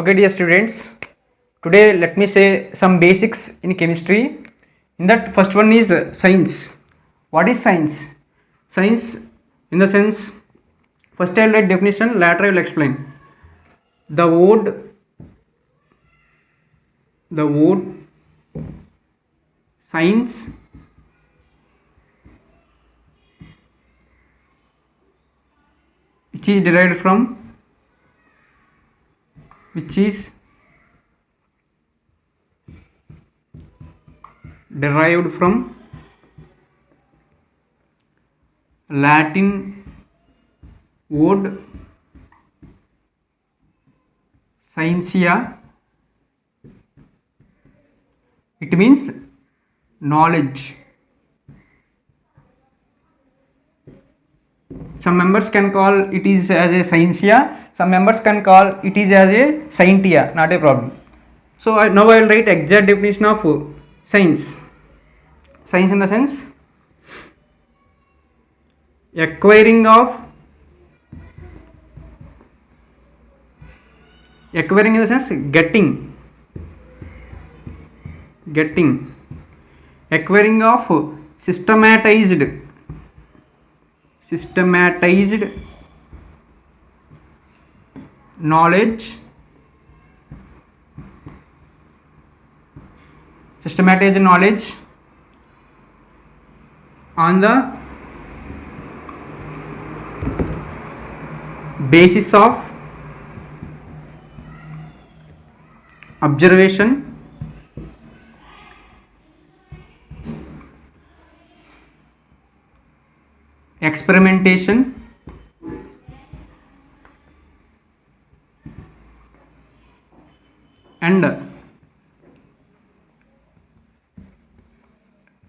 Okay, dear students, today let me say some basics in chemistry. In that, first one is science. What is science? Science, in the sense, first I will write definition, later I will explain. The word science which is derived from Latin word scientia. It means knowledge. Some members can call it is as a scientia, some members can call it is as a scientia, not a problem. So now I will write exact definition of science. Science in the sense acquiring in the sense getting acquiring of systematized knowledge on the basis of observation experimentation and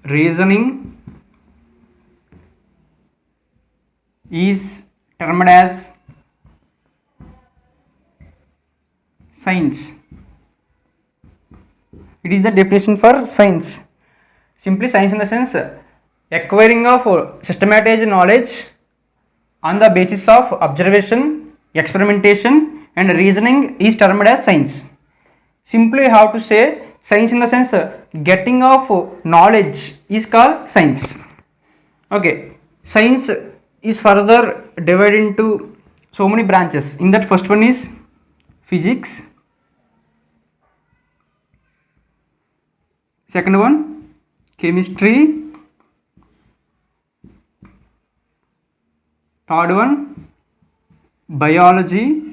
reasoning is termed as science. It is the definition for science. Simply science in the sense acquiring of systematized knowledge on the basis of observation, experimentation and reasoning is termed as science. Simply you have to say science in the sense getting of knowledge is called science. Okay, science is further divided into so many branches. In that, first one is physics, second one chemistry, third one biology.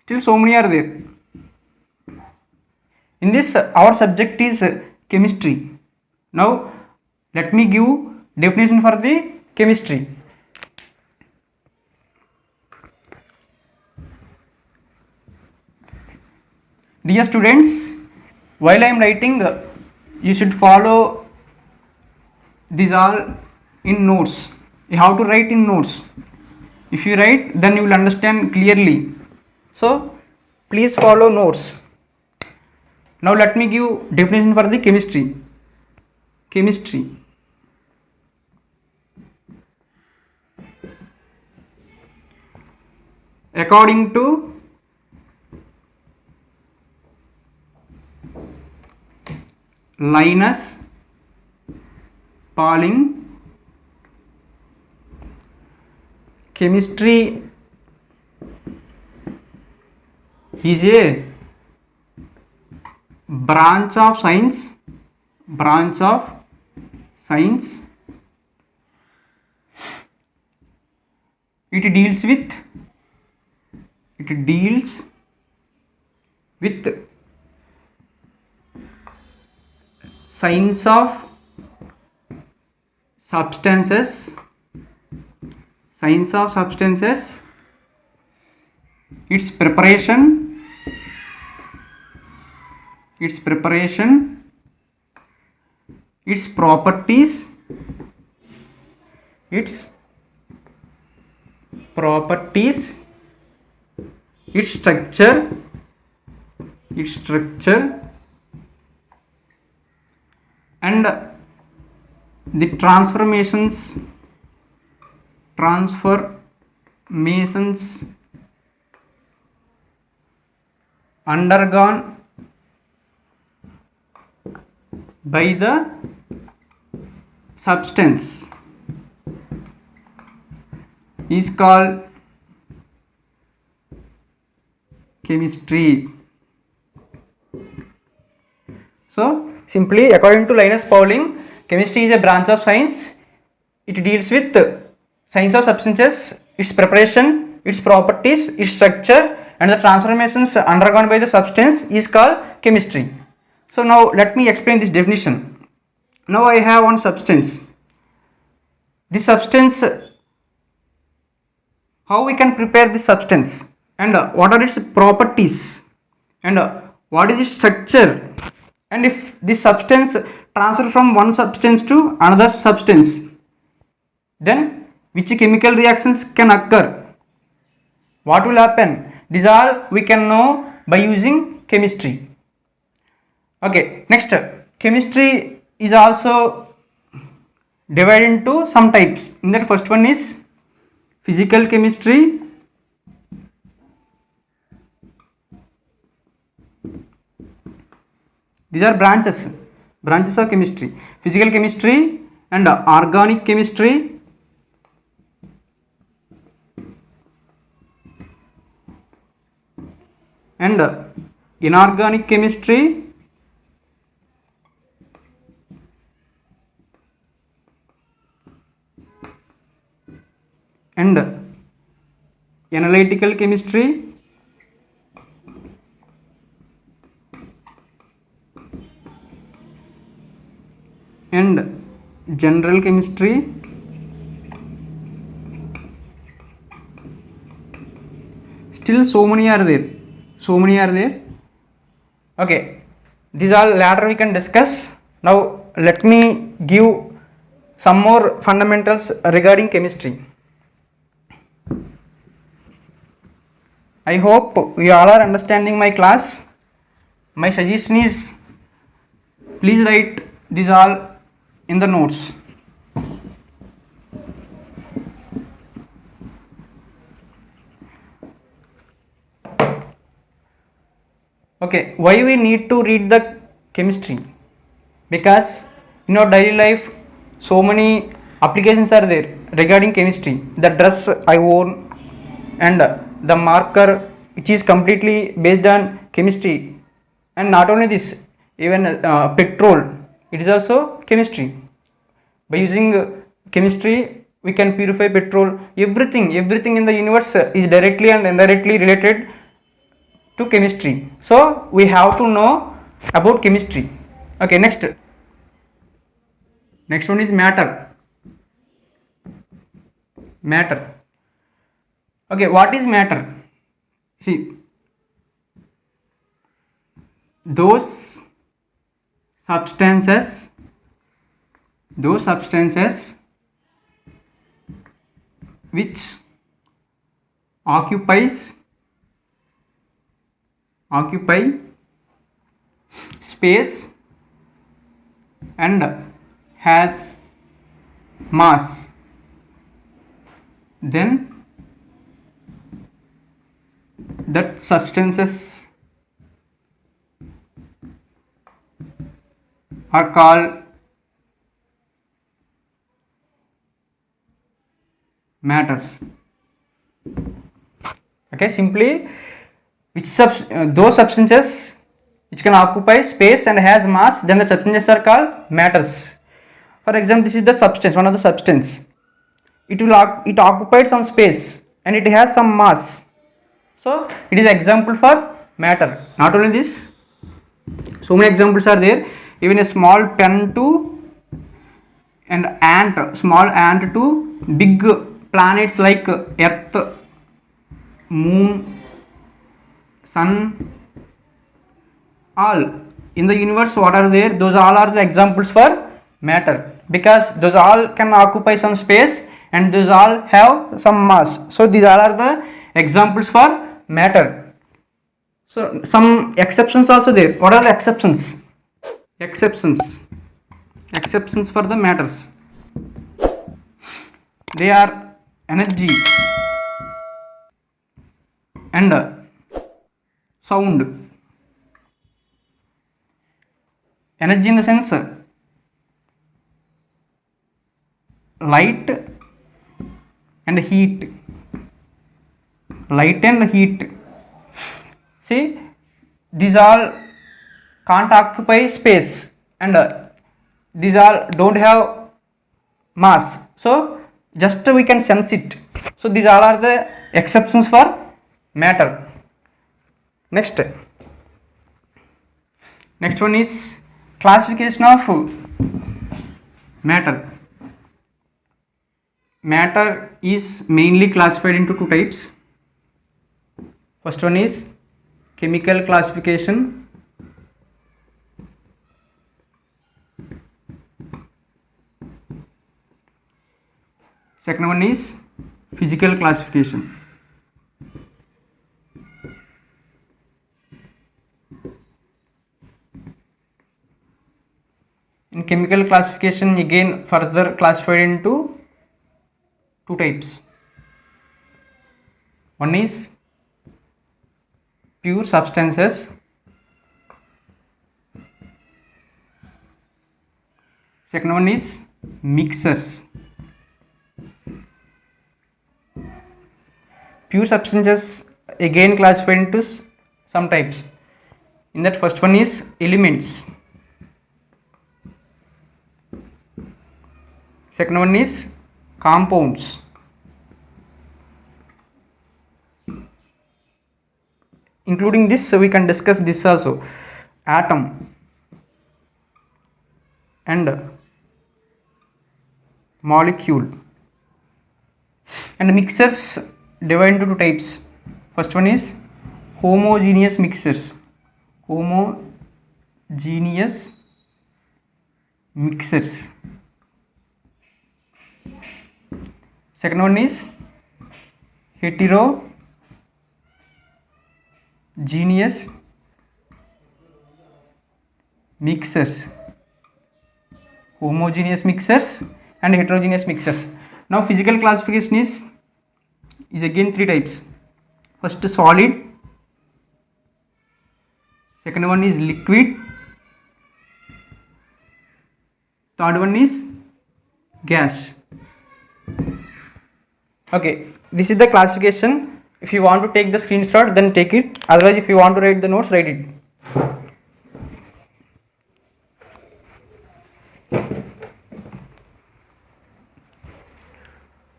Still so many are there. In this our subject is chemistry. Now let me give definition for the chemistry. Dear students, while I am writing, you should follow these all in notes. You have to write in notes. If you write, then you will understand clearly. So please follow notes. Now let me give definition for the chemistry. According to Linus Pauling, chemistry is a branch of science. It deals with science of substances, its preparation, its properties, its structure, and the transformations undergone by the substance is called chemistry. So simply, according to Linus Pauling, chemistry is a branch of science. It deals with science of substances, its preparation, its properties, its structure, and the transformations undergone by the substance is called chemistry. So now let me explain this definition. Now I have one substance. This substance, how we can prepare this substance, and what are its properties, and what is its structure, and if this substance transfer from one substance to another substance, then which chemical reactions can occur, what will happen, these all we can know by using chemistry. Okay, next, chemistry is also divided into some types. In that, first one is physical chemistry, these are branches of chemistry: physical chemistry and organic chemistry, and inorganic chemistry, and analytical chemistry, and general chemistry, still so many are there. Okay, these all later we can discuss. Now let me give some more fundamentals regarding chemistry. I hope you all are understanding my class. My suggestion is, please write these all in the notes. Okay, why we need to read the chemistry? Because in our daily life so many applications are there regarding chemistry. The dress I own and the marker, which is completely based on chemistry. And not only this, even petrol, it is also chemistry. By using chemistry we can purify petrol. Everything in the universe is directly and indirectly related to chemistry. So we have to know about chemistry. Okay, next one is matter. Okay, what is matter? See, those substances which occupy space and has mass, then that substances are called matters. Okay, simply, those substances which can occupy space and has mass, then the substances are called matters. For example, this is the substance, one of the substance. It occupied some space and it has some mass, so it is example for matter. Not only this, so many examples are there. Even a small pen to small ant to big planets like Earth, Moon, Sun, all in the universe, what are there, those all are the examples for matter, because those all can occupy some space and those all have some mass. So these all are the examples for matter. So some exceptions also there. What are the exceptions? Exceptions for the matters. They are energy and sound. Energy in the sense light and heat. Light and heat. See, these all can't occupy space, and these all don't have mass, so just we can sense it. So these all are the exceptions for matter. Next one is classification of matter. Matter is mainly classified into two types. First one is chemical classification. Second one is physical classification. In chemical classification, again further classified into two types. One is pure substances. Second one is mixers. Pure substances again classified into some types. In that, first one is elements. Second one is compounds. Including this, we can discuss this also: atom and molecule. And mixers divided into two types. First one is homogeneous mixers. Homogeneous mixers. Second one is heterogeneous mixers. Homogeneous mixers and heterogeneous mixers. Now physical classification is again three types. First, solid. Second one is liquid. Third one is gas. Okay, this is the classification. If you want to take the screenshot, then take it. Otherwise, if you want to write the notes, write it.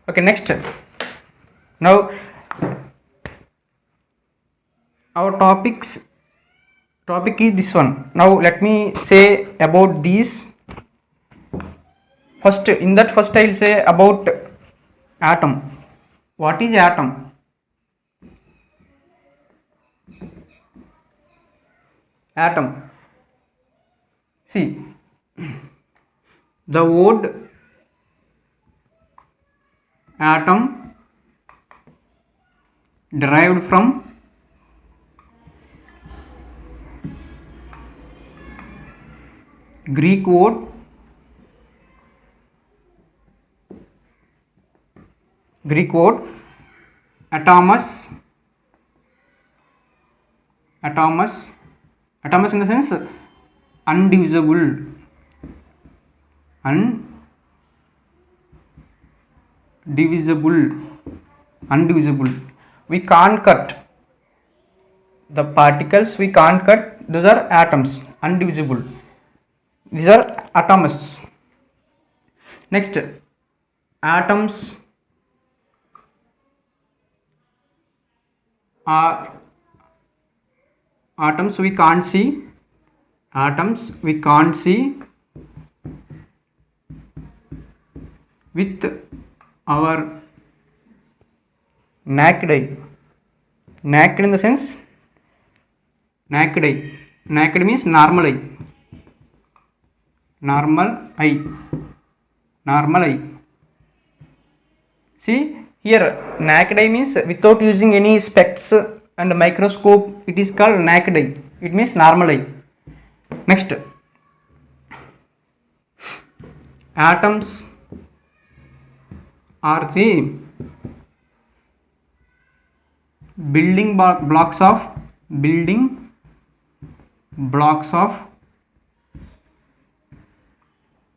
Okay, next. Now our topic is this one. Now let me say about these. First, in that first I will say about atom. What is atom? Atom. See, the word atom derived from Greek word atomos. Atomos in the sense undivisible. Undivisible. We can't cut the particles. We can't cut. Those are atoms. Undivisible. These are atomos. Next, atoms are atoms we can't see. Atoms we can't see with our naked eye. Naked in the sense naked eye. Naked means normal eye. Normal eye. See here, naked eye means without using any specs and microscope. It is called naked eye. It means normal eye. Next, atoms are the building blocks of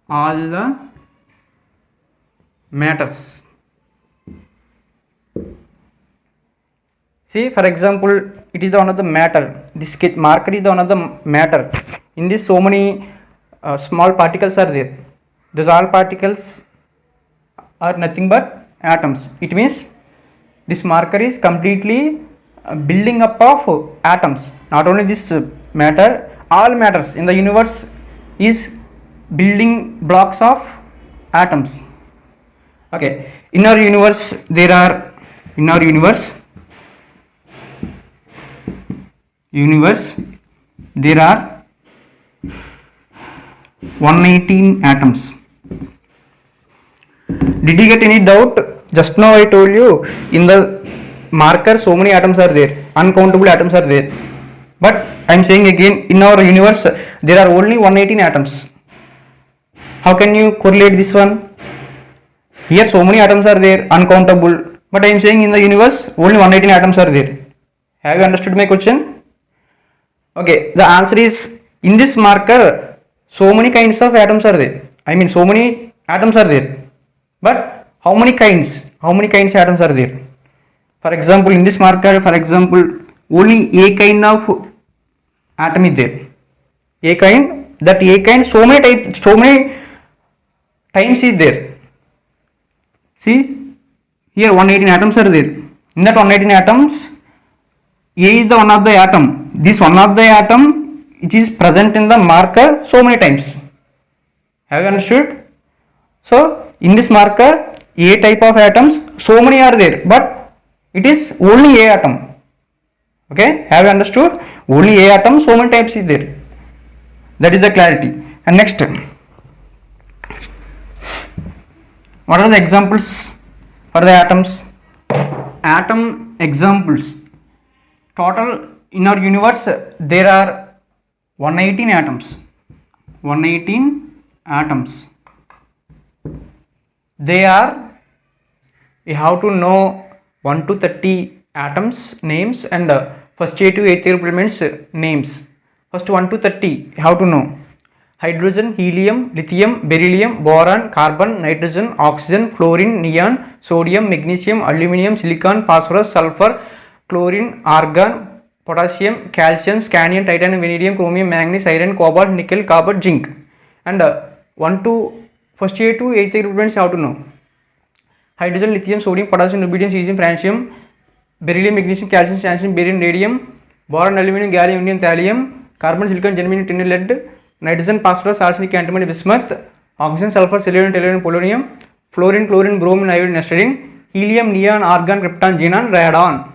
all the matters. See, for example, it is the one of the matter. This marker is the one of the matter. In this, so many small particles are there. Those all particles are nothing but atoms. It means this marker is completely building up of atoms. Not only this matter, all matters in the universe is building blocks of atoms. Okay, in our universe there are, in our universe there are 118 atoms. Did you get any doubt? Just now I told you in the marker so many atoms are there, uncountable atoms are there. But I am saying again, in our universe there are only 118 atoms. How can you correlate this one? Here so many atoms are there, uncountable. But I am saying in the universe only 118 atoms are there. Have you understood my question? Okay, the answer is, in this marker so many kinds of atoms are there. I mean so many atoms are there. But how many kinds atoms are there? For example, in this marker, for example, only a kind of atom is there. A kind, that a kind so many times is there. See, here 118 atoms are there. In that 118 atoms, A is the one of the atom. This one of the atom, it is present in the marker so many times. Have you understood? So, in this marker, A type of atoms, so many are there, but it is only A atom. Okay, have you understood? Only A atom, so many types is there. That is the clarity. And next, what are the examples for the atoms? Atom examples. Total in our universe there are 118 atoms. 118 atoms. They are, we have to know 1 to 30 atoms names and first A to 8th elements names. First 1 to 30 you have to know: hydrogen, helium, lithium, beryllium, boron, carbon, nitrogen, oxygen, fluorine, neon, sodium, magnesium, aluminum, silicon, phosphorus, sulfur, chlorine, argon, potassium, calcium, scandium, titanium, vanadium, chromium, manganese, iron, cobalt, nickel, copper, zinc. And 1 to first A to 8th elements you have to know: hydrogen, lithium, sodium, potassium, rubidium, cesium, francium, beryllium, magnesium, calcium, strontium, barium, radium, boron, aluminum, gallium, indium, thallium, carbon, silicon, germanium, tin, lead, nitrogen, phosphorus, arsenic, antimony, bismuth, oxygen, sulfur, selenium, tellurium, polonium, fluorine, chlorine, bromine, iodine, acetylene, helium, neon, argon, krypton, xenon, radon.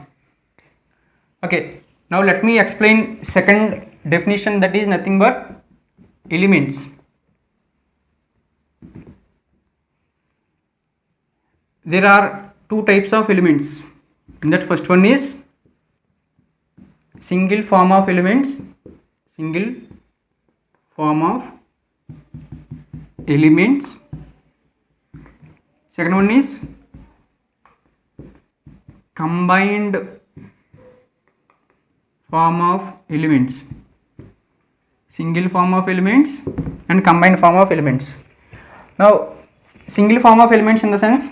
Okay, now let me explain second definition, that is nothing but elements. There are two types of elements. In that, first one is single form of elements. Single form of elements. Second one is combined form of elements. Single form of elements and combined form of elements. Now, single form of elements in the sense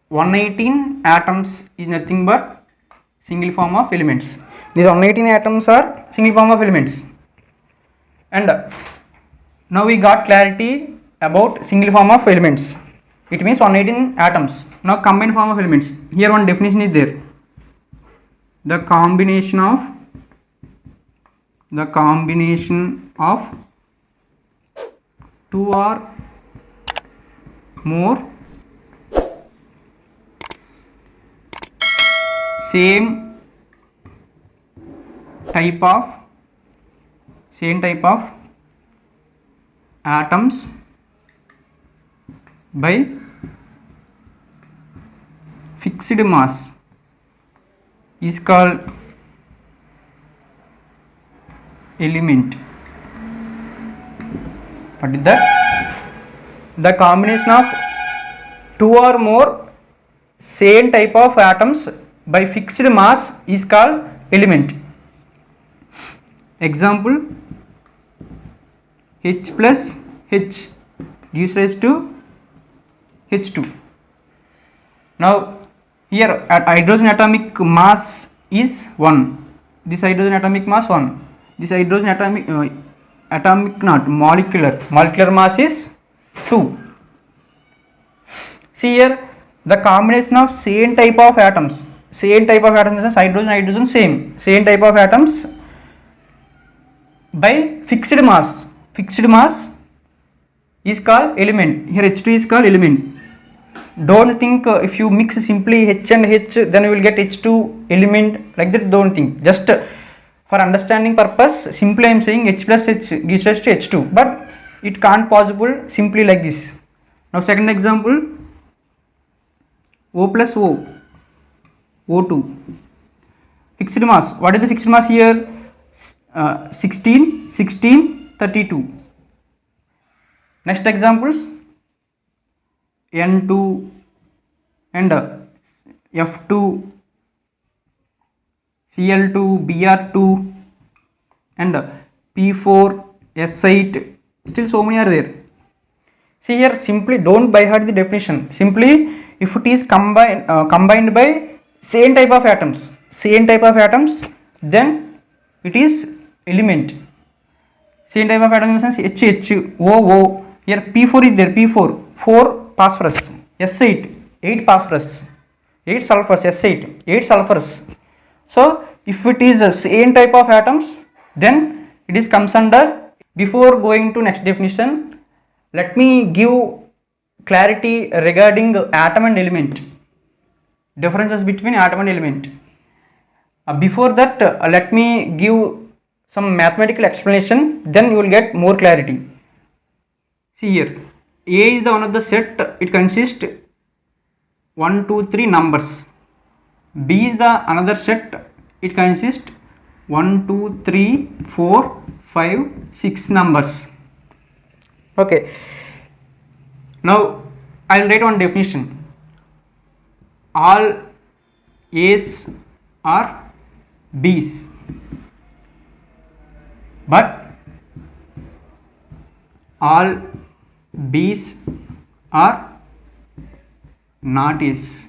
118 atoms is nothing but single form of elements. These 118 atoms are single form of elements. And now we got clarity about single form of elements. It means 118 atoms. Now combined form of elements. Here one definition is there: the combination of two or more same type of atoms by fixed mass is called element. What is that? The combination of two or more same type of atoms by fixed mass is called element. Example: H plus H gives rise to H2. Now here at hydrogen atomic mass is 1. This hydrogen atomic mass 1. This hydrogen atomic not molecular mass is 2. See here, the combination of same type of atoms hydrogen same type of atoms by fixed mass is called element. Here H2 is called element. Don't think if you mix simply H and H then you will get H2 element, like that. Don't think. Just for understanding purpose, simply I am saying H plus H gives rise to H2, but it can't possible simply like this. Now second example, O plus O, O2, fixed mass. What is the fixed mass here? 16, 32. Next examples, N2 and F2, Cl2, Br2 and P4, S8. Still so many are there. See here, simply don't by heart the definition. Simply if it is combined by same type of atoms, then it is element. Same type of atom in the sense H, O. Here P4 is there, P4, 4 phosphorus, S8, 8 phosphorus, 8 sulfurs, S8, 8 sulfurs. So if it is the same type of atoms, then it is comes under. Before going to next definition, let me give clarity regarding atom and element, differences between atom and element. Before that, let me give some mathematical explanation, then you will get more clarity. See here, A is the one of the set, it consists 1, 2, 3 numbers. B is the another set, it consists 1, 2, 3, 4, 5, 6 numbers. Okay. Now I will write one definition. All A's are B's, but all B's are not A's.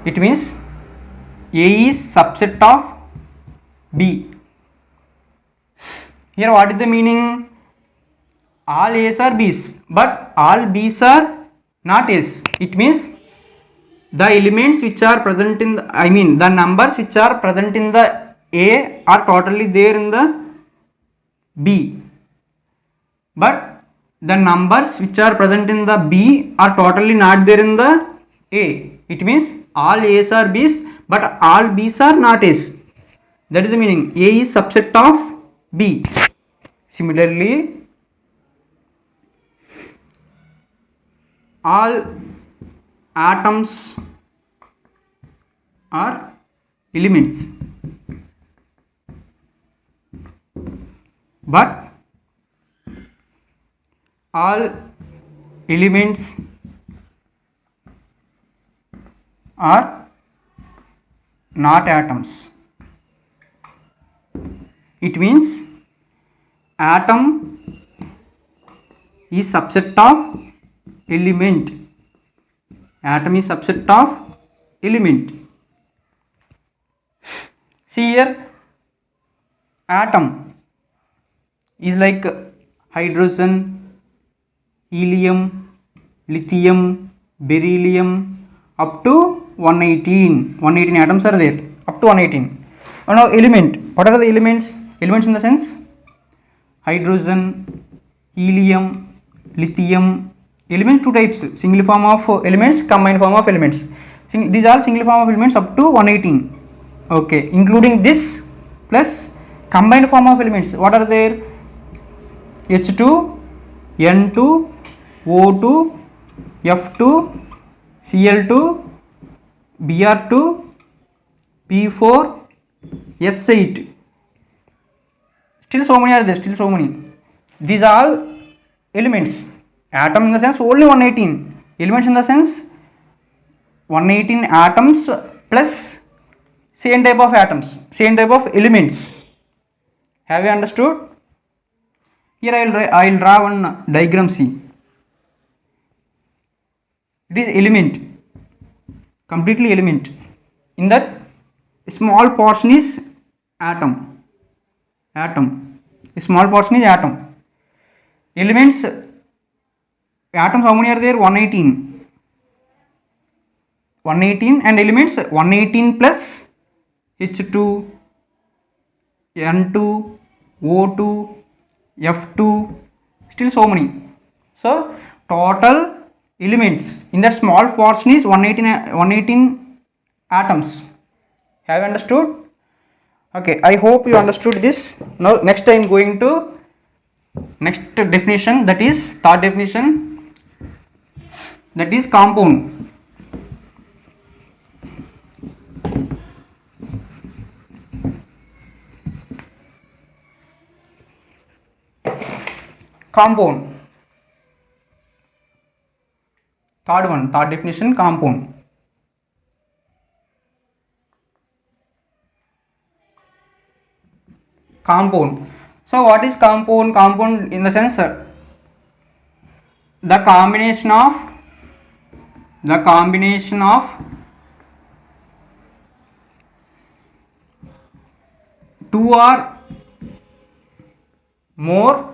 It means A is subset of B. Here what is the meaning? All A's are B's, but all B's are not A's. It means the elements which are present in the, the numbers which are present in the A are totally there in the B, but the numbers which are present in the B are totally not there in the A. It means all A's are B's, but all B's are not A's. That is the meaning. A is subset of B. Similarly, all atoms are elements, but all elements are not atoms. It means atom is subset of element. Atom is subset of element. See here, atom is like hydrogen, helium, lithium, beryllium, up to 118 atoms are there, up to 118. Now element, what are the elements? Elements in the sense hydrogen, helium, lithium. Elements two types, single form of elements, combined form of elements. These are single form of elements up to 118. Okay, including this plus combined form of elements. What are there? H2, N2, O2, F2, Cl2, Br2, P4, S8. Still so many are there, still so many. These are all elements. Atom in the sense only 118. Elements in the sense 118 atoms plus same type of atoms, same type of elements. Have you understood? Here I'll draw one diagram. See, it is element, completely element. In that small portion is atom. A small portion is atom. Elements, atoms how many are there? 118 and elements 118 plus H2, N2, O2, F2, still so many. So total elements in that small portion is 118 atoms. Have you understood? Okay, I hope you understood this. Now next I am going to next definition, that is third definition, that is compound. Compound. Third definition, compound. Compound. So what is compound? Compound in the sense the combination of two or more.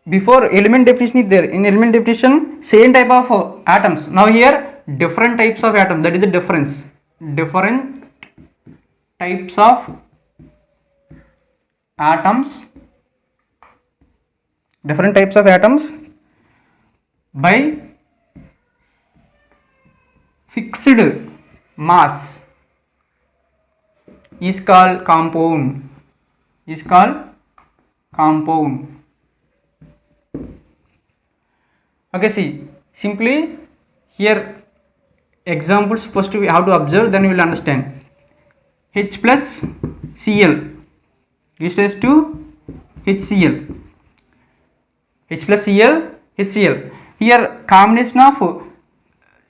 Before element definition is there. In element definition, same type of atoms. Now here different types of atoms. That is the difference. Different types of atoms. Different types of atoms by fixed mass is called compound. Okay, see, simply here examples first we have to observe, then you will understand. H plus Cl is raised to HCl. H plus Cl, HCl. Here combination of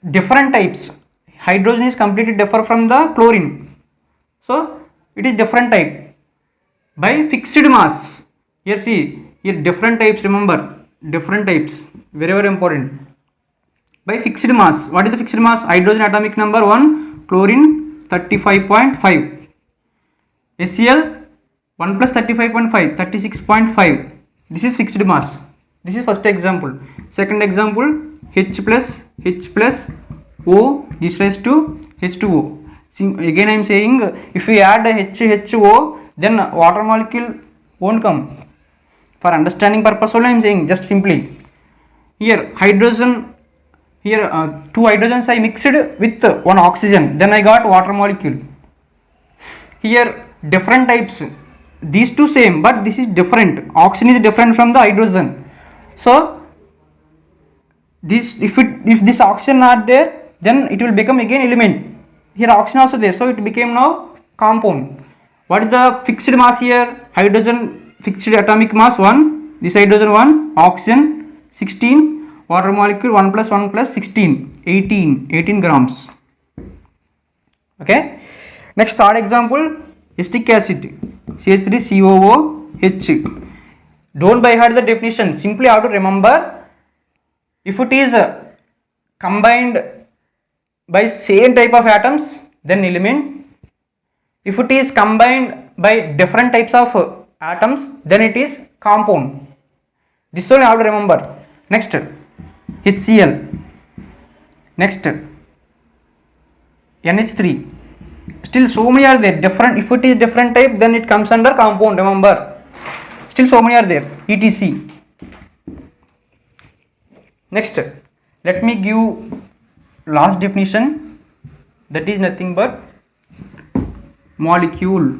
different types. Hydrogen is completely different from the chlorine. So it is different type by fixed mass. Here see, here different types, remember, different types, very important. By fixed mass. What is the fixed mass? Hydrogen atomic number 1, chlorine 35.5, HCl 1 plus 35.5, 36.5. This is fixed mass. This is first example. Second example, H plus O is raised to H2O. See, again I am saying, if we add HO, then water molecule won't come. For understanding purpose only I am saying, just simply. Here hydrogen, here two hydrogens I mixed with one oxygen, then I got water molecule. Here different types, these two same, but this is different. Oxygen is different from the hydrogen. So this, if this oxygen not there, then it will become again element. Here oxygen also there, so it became now compound. What is the fixed mass here? Hydrogen fixed atomic mass 1, this hydrogen 1, oxygen 16, water molecule 1 plus 16, 18 grams. Okay. Next third example, acetic acid, CH3COOH. Don't by heart the definition, simply have to remember, if it is combined by same type of atoms, then element. If it is combined by different types of atoms, then it is compound. This one you have to remember. Next, HCl. Next, NH3. Still so many are there. Different. If it is different type, then it comes under compound. Remember. Still so many are there. ETC. Next, let me give last definition. That is nothing but molecule.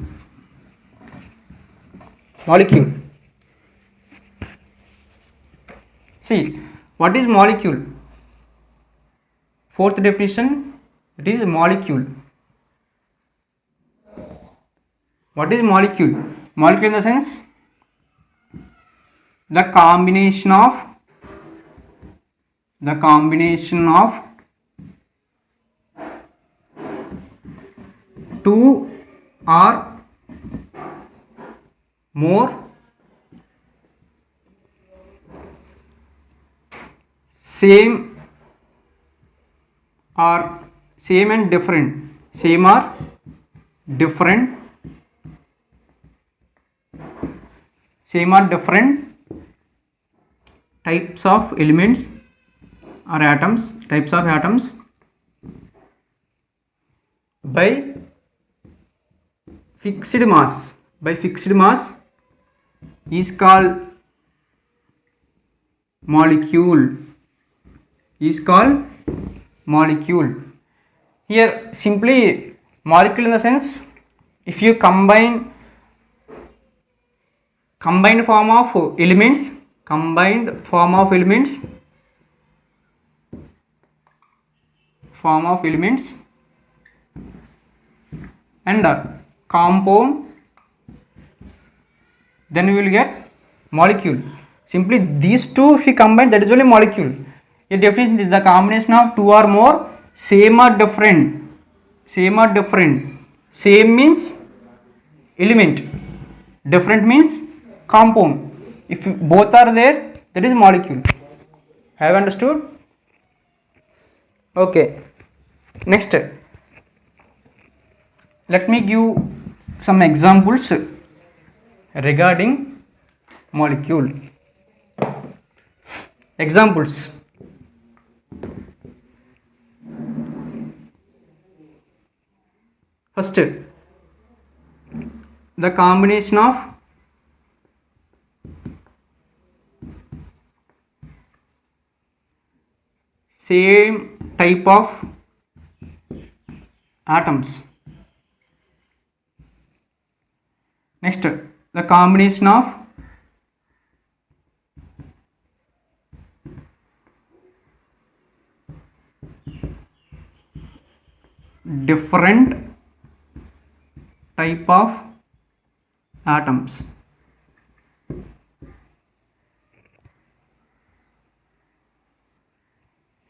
See, what is molecule? Fourth definition, it is molecule. What is molecule? Molecule in the sense, the combination of two or more same or same and different, same or different, same or different types of elements or atoms, types of atoms by fixed mass, by fixed mass is called molecule, is called molecule. Here simply molecule in the sense, if you combined form of elements, combined form of elements, and compound, then we will get molecule. Simply these two if we combine, that is only molecule. A definition is the combination of two or more same or different, same or different, same means element, different means compound. If both are there, that is molecule. Have you understood? Okay. Next, let me give some examples regarding molecule. Examples. First, the combination of same type of atoms. Next, the combination of different type of atoms.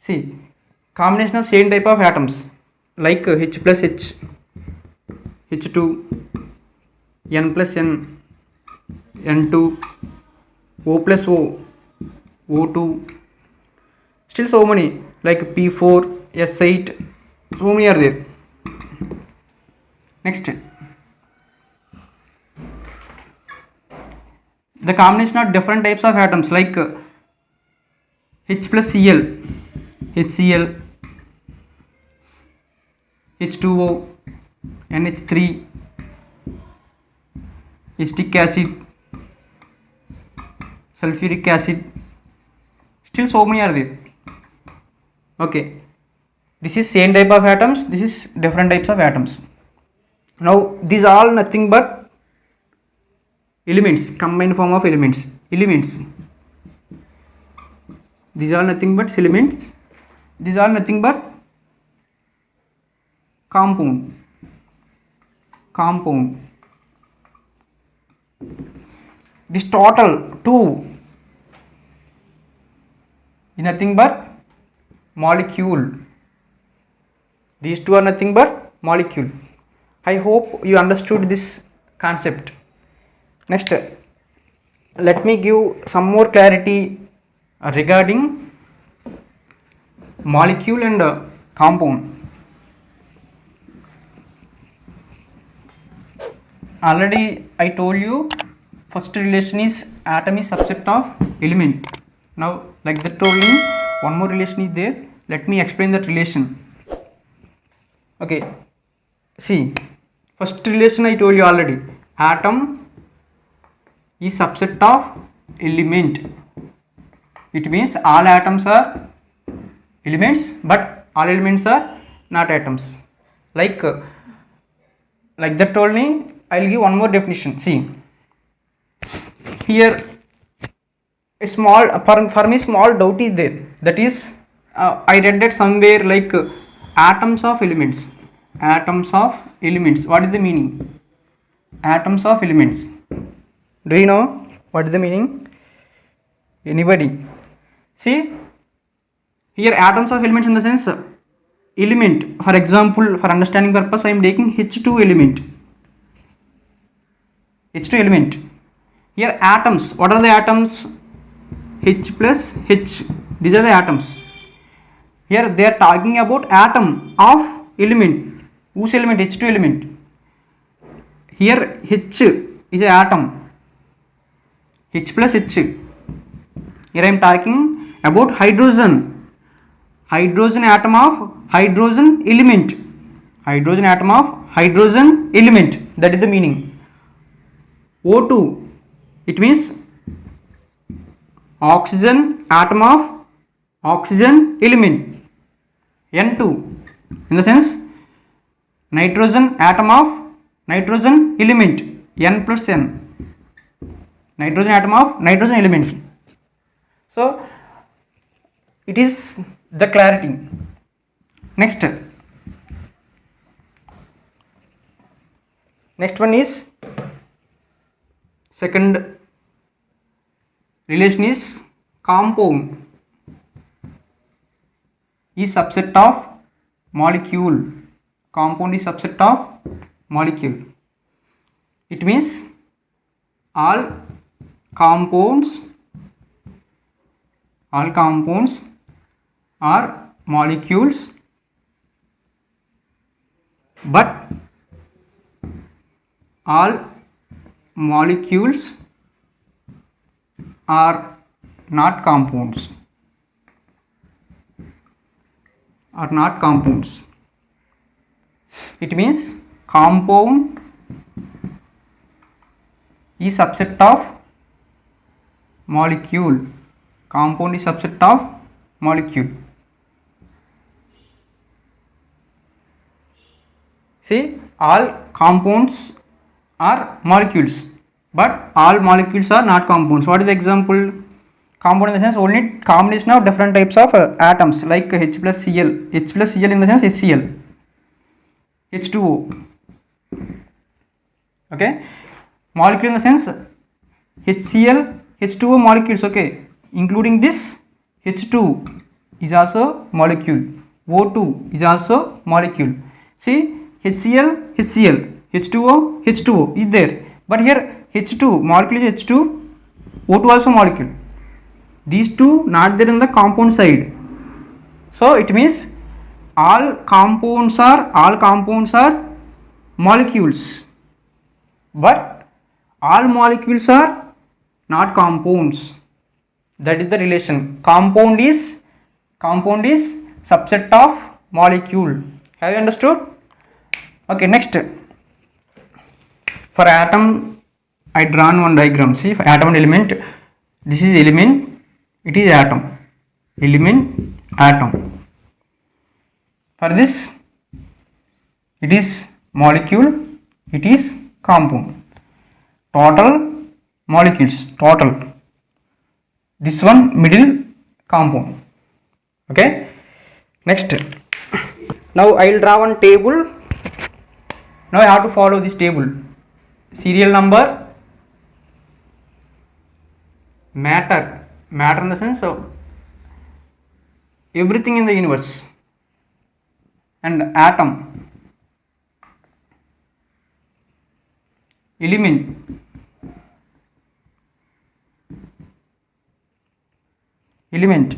See, combination of same type of atoms like H plus H, H2, N plus N, N2, O plus O, O2, still so many like P4, S8, so many are there. Next, the combination of different types of atoms like H plus Cl, HCl, H2O, NH3, acetic acid, sulfuric acid, still so many are there. Okay, this is same type of atoms, this is different types of atoms. Now these are all nothing but elements, combined form of elements. These are nothing but elements. These are nothing but compound. This total 2 is nothing but molecule. These two are nothing but molecule. I hope you understood this concept. Next, let me give some more clarity regarding molecule and compound. Already I told you first relation is atom is subset of element. Now like that only one more relation is there. Let me explain that relation. Okay, see, first relation I told you already, atom is subset of element. It means all atoms are elements but all elements are not atoms. Like that only I will give one more definition. See, here a small, for me small doubt is there. That is, I read that somewhere like atoms of elements. What is the meaning? Atoms of elements. Do you know what is the meaning? Anybody? See, here atoms of elements in the sense element. For example, for understanding purpose, I am taking H2 element. Here atoms. What are the atoms? H plus H. These are the atoms. Here they are talking about atom of element. Whose element? H2 element. Here H is an atom. H plus H. Here I am talking about hydrogen. Hydrogen atom of hydrogen element. Hydrogen atom of hydrogen element. That is the meaning. O2. It means oxygen atom of oxygen element. N2 in the sense nitrogen atom of nitrogen element. N plus N. Nitrogen atom of nitrogen element. So it is the clarity. Next one is second relation is compound is subset of molecule. Compound is subset of molecule. It means all compounds are molecules, but all molecules are not compounds. It means compound is subset of molecule. Compound is subset of molecule. See, all compounds are molecules, but all molecules are not compounds. What is the example? Compound in the sense only combination of different types of atoms, like H plus Cl. H plus Cl in the sense HCl, H2O. Okay, molecule in the sense HCl, H2O molecules. Okay, including this H2 is also molecule. O2 is also molecule. See, HCl, HCl, H2O, H2O is there, but here H2 molecule is H2, O2 also molecule. These two not there in the compound side. So it means all compounds are molecules, but all molecules are not compounds. That is the relation. Compound is subset of molecule. Have you understood? Okay, next for atom I drawn one diagram. See, for atom and element, this is element, it is atom. Element, atom. For this it is molecule, it is compound. Total molecules, total. This one middle compound. Okay, next now I will draw one table. Now I have to follow this table. Serial number, matter in the sense of everything in the universe, and atom, element,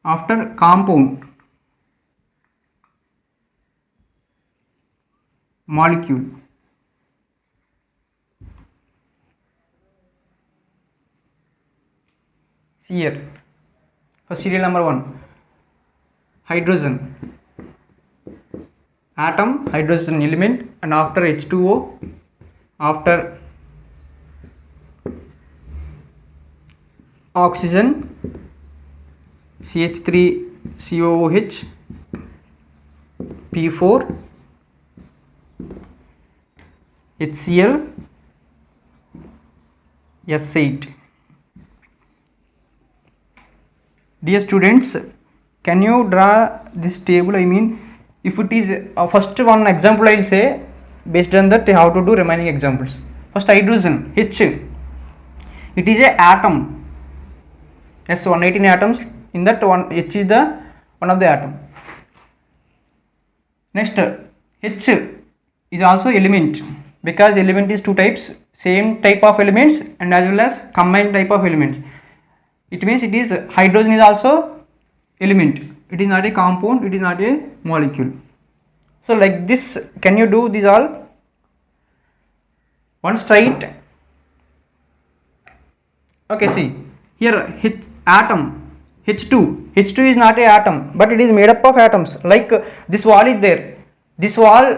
after compound, molecule. See here, for serial number 1, hydrogen, atom, hydrogen element, and after H2O, after oxygen, CH3COOH, P4, HCl, S8. Dear students, can you draw this table? I mean, if it is first one example I will say, based on that how to do remaining examples. First, hydrogen, H, it is a atom. Yes, 118 atoms, in that one H is the one of the atom. Next, H is also element, because element is two types, same type of elements and as well as combined type of elements. it means it is hydrogen is also element. It is not a compound, it is not a molecule. So like this, can you do these all? Once try it. Okay, see here, atom H2 is not a atom, but it is made up of atoms. Like this wall is there, this wall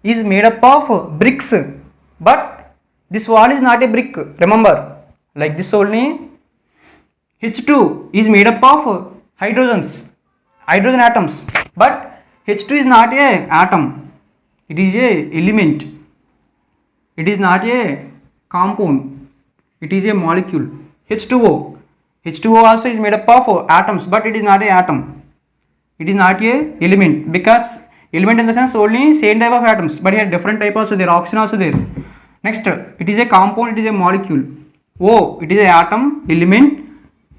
is made up of bricks, but this wall is not a brick, remember, like this only. H2 is made up of hydrogen atoms, but H2 is not a atom, it is a element, it is not a compound, it is a molecule. H2O also is made up of atoms, but it is not a atom, it is not a element, because element in the sense only same type of atoms, but here different type also there, oxygen also there. Next, it is a compound, it is a molecule. O, it is a atom, element,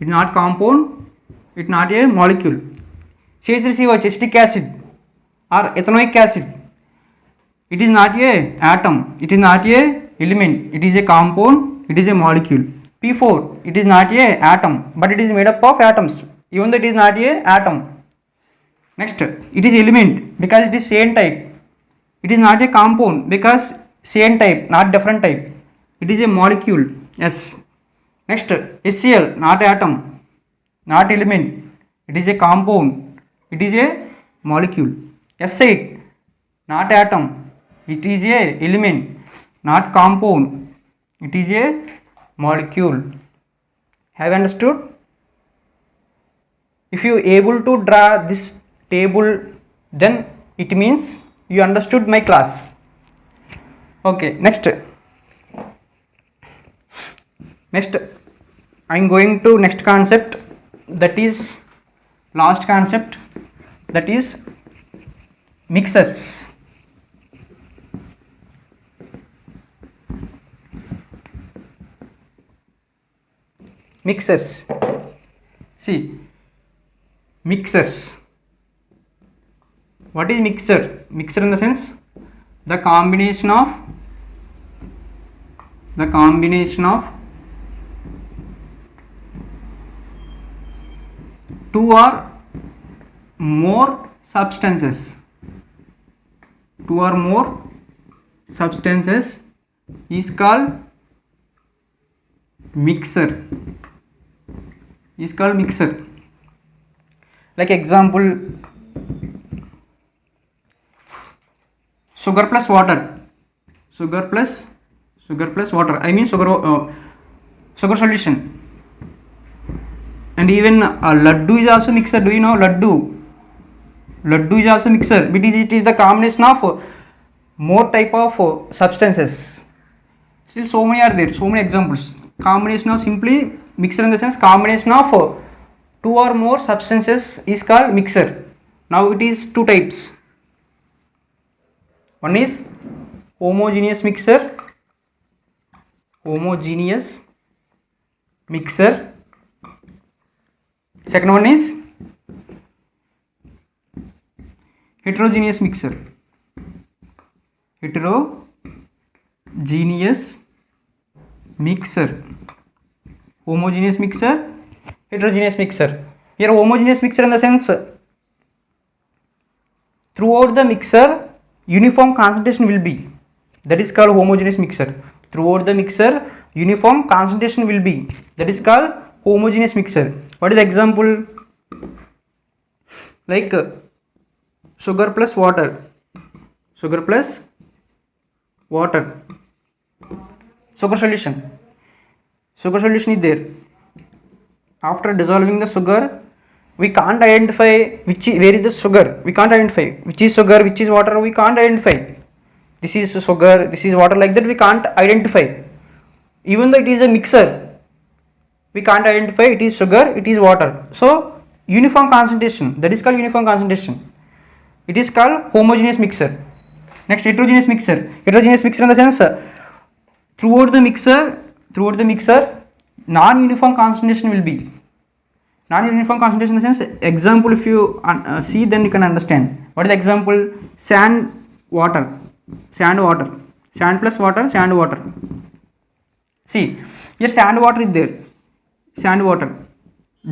it is not compound, it is not a molecule. CH3COH, acetic acid or ethanoic acid, it is not a atom, it is not a element, it is a compound, it is a molecule. P4, it is not a atom, but it is made up of atoms, even though it is not a atom. Next, it is element because it is same type. It is not a compound because same type, not different type. It is a molecule. S. Next, HCl, not atom, not element, it is a compound, it is a molecule. S8, not atom, it is a element, not compound, it is a molecule. Have you understood? If you able to draw this table, then it means you understood my class. Okay, next I am going to next concept, that is last concept, that is mixers. See, mixers. What is mixer? Mixer in the sense the combination of two or more substances. Is called mixer. Like example, sugar plus water. I mean sugar solution. And even laddu is also mixer. Do you know laddu? Laddu is also mixer, but it is the combination of more type of substances. Still so many are there, so many examples. Combination of, simply mixer in the sense combination of two or more substances is called mixer. Now it is two types. One is homogeneous mixer. Second one is heterogeneous mixer. Homogeneous mixer, heterogeneous mixer. Here homogeneous mixer in the sense throughout the mixer uniform concentration will be, that is called homogeneous mixer. Throughout the mixer uniform concentration will be, that is called homogeneous mixer. What is the example? Like sugar plus water. Sugar solution is there. After dissolving the sugar, we can't identify where is the sugar. We can't identify which is sugar, which is water. We can't identify. This is sugar, this is water, like that we can't identify. Even though it is a mixer, we can't identify it is sugar, it is water. So uniform concentration, that is called uniform concentration. It is called homogeneous mixer. Next, heterogeneous mixer. Heterogeneous mixer in the sense throughout the mixer non-uniform concentration will be. Non-uniform concentration in the sense, example, if you see, then you can understand. What is the example? Sand plus water, sand water. See, here sand water is there.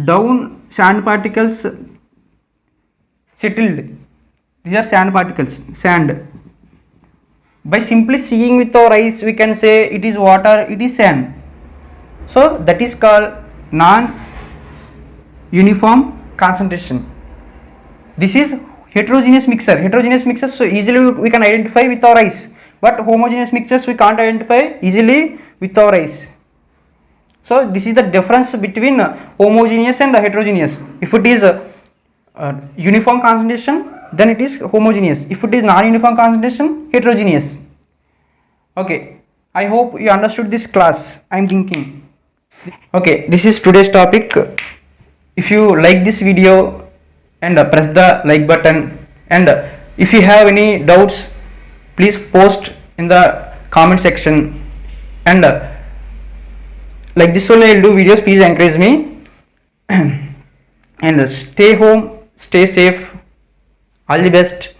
down sand particles settled. These are sand particles, sand. By simply seeing with our eyes, we can say it is water, it is sand. So that is called non-uniform concentration. This is heterogeneous mixture. Heterogeneous mixtures, so easily we can identify with our eyes, but homogeneous mixtures we can't identify easily with our eyes. So this is the difference between homogeneous and heterogeneous. If it is uniform concentration, then it is homogeneous. If it is non-uniform concentration, heterogeneous. Okay, I hope you understood this class. I am thinking. Okay, this is today's topic. If you like this video, and press the like button, and if you have any doubts, please post in the comment section, and like this only I will do videos. Please encourage me and stay home, stay safe. All the best.